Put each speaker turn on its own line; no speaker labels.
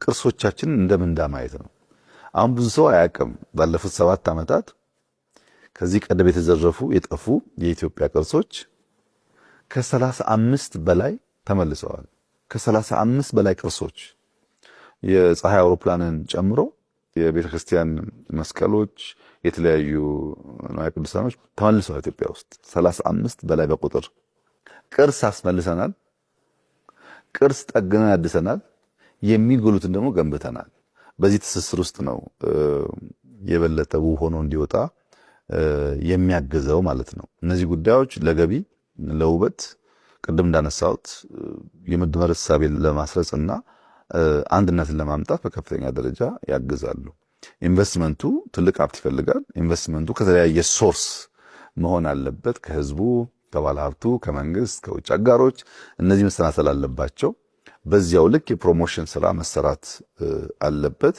ቅርሶቻችንን እንደምንዳ ማየት ነው። አሁን ብዙ ሰው አያውቅም። ባለፉት 7 ዓመታት ከዚህ ቀደም የተዘረፉ የጠፉ የኢትዮጵያ ቅርሶች ከ35 በላይ ተመልሰዋል። ከ35 በላይ ቅርሶች የፀሐይ አውሮፕላንን ጨምሮ የቤተክርስቲያን መስቀሎች፣ የተለያዩ ንዋየ ቅዱሳኖች ተመልሰዋል። ኢትዮጵያ ውስጥ 35 በላይ በቁጥር ቅርስ አስመልሰናል። ቅርስ ጠግነን አድሰናል። የሚጎሉትን ደግሞ ገንብተናል። በዚህ ትስስር ውስጥ ነው የበለጠ ውብ ሆኖ እንዲወጣ የሚያግዘው ማለት ነው። እነዚህ ጉዳዮች ለገቢ ለውበት ቅድም እንዳነሳሁት የመደመር እሳቤን ለማስረጽና አንድነትን ለማምጣት በከፍተኛ ደረጃ ያግዛሉ። ኢንቨስትመንቱ ትልቅ ሀብት ይፈልጋል። ኢንቨስትመንቱ ከተለያየ ሶርስ መሆን አለበት። ከህዝቡ፣ ከባለ ሀብቱ፣ ከመንግስት፣ ከውጭ አጋሮች እነዚህ መሰናሰል አለባቸው። በዚያው ልክ የፕሮሞሽን ስራ መሰራት አለበት።